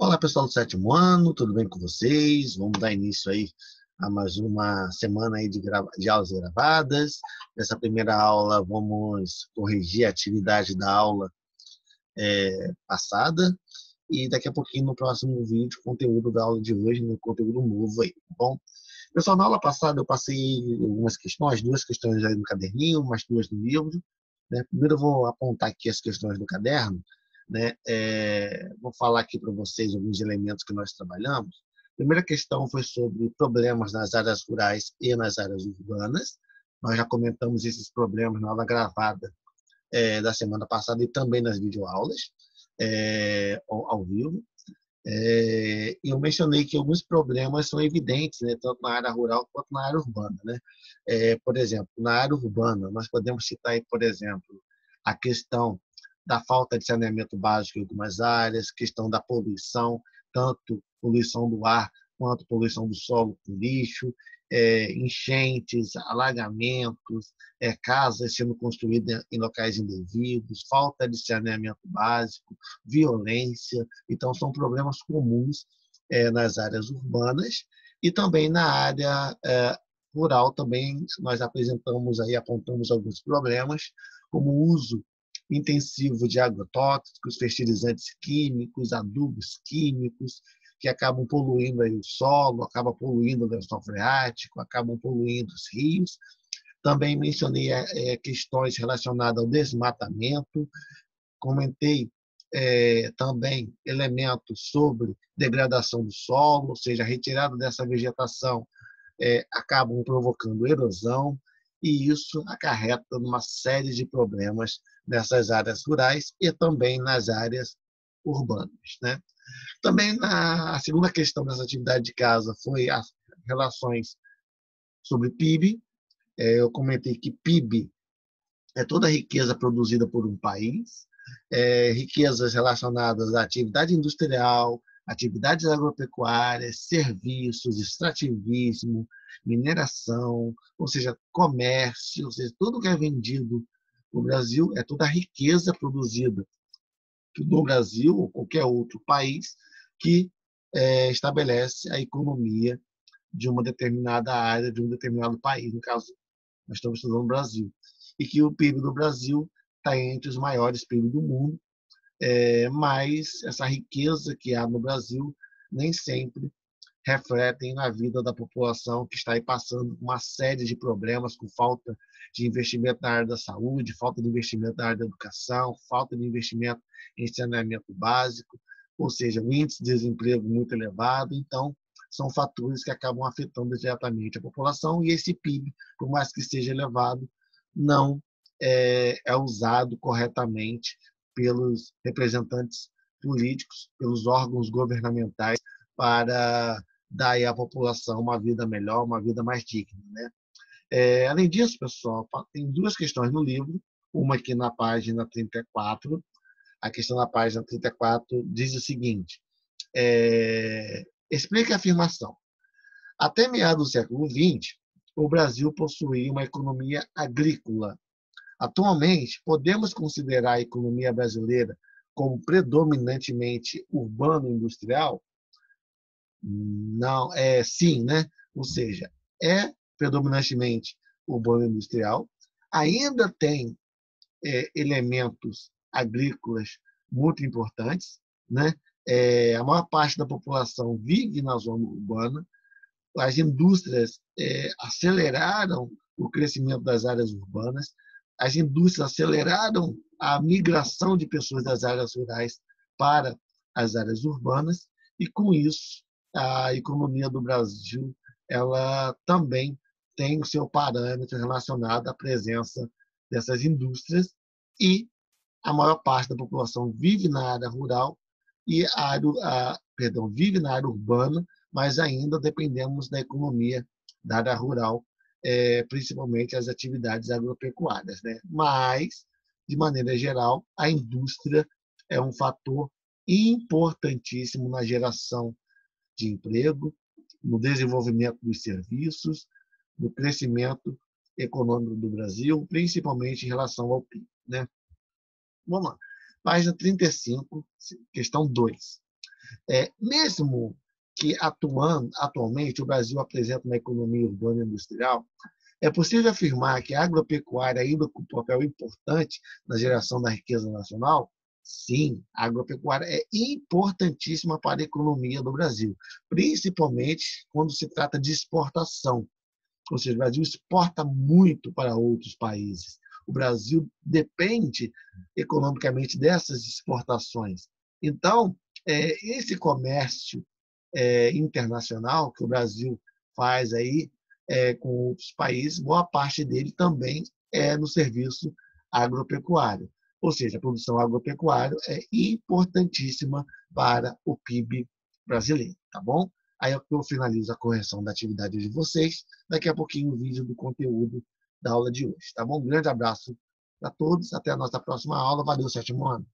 Olá, pessoal do sétimo ano, tudo bem com vocês? Vamos dar início aí a mais uma semana aí de aulas gravadas. Nessa primeira aula, vamos corrigir a atividade da aula passada e daqui a pouquinho, no próximo vídeo, conteúdo da aula de hoje, no conteúdo novo aí, tá bom? Pessoal, na aula passada eu passei algumas questões, duas questões aí no caderninho, mais duas no livro, né? Primeiro eu vou apontar aqui as questões do caderno, né? Vou falar aqui para vocês alguns elementos que nós trabalhamos. A primeira questão foi sobre problemas nas áreas rurais e nas áreas urbanas. Nós já comentamos esses problemas na aula gravada da semana passada e também nas videoaulas ao vivo. Eu mencionei que alguns problemas são evidentes, né, tanto na área rural quanto na área urbana, né? Por exemplo, na área urbana, nós podemos citar aí, por exemplo, a questão da falta de saneamento básico em algumas áreas, questão da poluição, tanto poluição do ar quanto poluição do solo com lixo, enchentes, alagamentos, casas sendo construídas em locais indevidos, falta de saneamento básico, violência. Então, são problemas comuns nas áreas urbanas e também na área rural também nós apresentamos aí, apontamos alguns problemas, como o uso intensivo de agrotóxicos, fertilizantes químicos, adubos químicos, que acabam poluindo aí o solo, acabam poluindo o lençol freático, acabam poluindo os rios. Também mencionei questões relacionadas ao desmatamento, comentei também elementos sobre degradação do solo, ou seja, a retirada dessa vegetação acabam provocando erosão, e isso acarreta numa série de problemas nessas áreas rurais e também nas áreas urbanas, né? Também a segunda questão dessa atividade de casa foi as relações sobre PIB. Eu comentei que PIB é toda a riqueza produzida por um país, riquezas relacionadas à atividade industrial, atividades agropecuárias, serviços, extrativismo, mineração, ou seja, comércio, ou seja, tudo que é vendido no Brasil é toda a riqueza produzida no Brasil ou qualquer outro país que estabelece a economia de uma determinada área, de um determinado país. No caso, nós estamos estudando o Brasil. E que o PIB do Brasil está entre os maiores PIB do mundo, mas essa riqueza que há no Brasil nem sempre refletem na vida da população que está aí passando uma série de problemas, com falta de investimento na área da saúde, falta de investimento na área da educação, falta de investimento em saneamento básico, ou seja, um índice de desemprego muito elevado. Então, são fatores que acabam afetando diretamente a população, e esse PIB, por mais que seja elevado, não é usado corretamente pelos representantes políticos, pelos órgãos governamentais, para dar à população uma vida melhor, uma vida mais digna, né? Além disso, pessoal, tem duas questões no livro, uma aqui na página 34. A questão na página 34 diz o seguinte: explica a afirmação. Até meados do século XX, o Brasil possuía uma economia agrícola. Atualmente, podemos considerar a economia brasileira como predominantemente urbano-industrial? Não, sim, né? Ou seja, é predominantemente urbano-industrial, ainda tem elementos agrícolas muito importantes, né? A maior parte da população vive na zona urbana, as indústrias aceleraram o crescimento das áreas urbanas, as indústrias aceleraram a migração de pessoas das áreas rurais para as áreas urbanas, e com isso a economia do Brasil ela também tem o seu parâmetro relacionado à presença dessas indústrias, e a maior parte da população vive na área rural e vive na área urbana, mas ainda dependemos da economia da área rural, principalmente as atividades agropecuárias, né? Mas, de maneira geral, a indústria é um fator importantíssimo na geração de emprego, no desenvolvimento dos serviços, no crescimento econômico do Brasil, principalmente em relação ao PIB, né? Vamos lá. Página 35, questão 2. Mesmo que atualmente o Brasil apresenta uma economia urbana e industrial, é possível afirmar que a agropecuária ainda ocupa um papel importante na geração da riqueza nacional? Sim, a agropecuária é importantíssima para a economia do Brasil, principalmente quando se trata de exportação. Ou seja, o Brasil exporta muito para outros países. O Brasil depende economicamente dessas exportações. Então, esse comércio internacional que o Brasil faz aí com outros países, boa parte dele também é no serviço agropecuário. Ou seja, a produção agropecuária é importantíssima para o PIB brasileiro, tá bom? Aí eu finalizo a correção da atividade de vocês. Daqui a pouquinho o vídeo do conteúdo da aula de hoje, tá bom? Um grande abraço para todos. Até a nossa próxima aula. Valeu, sétimo ano.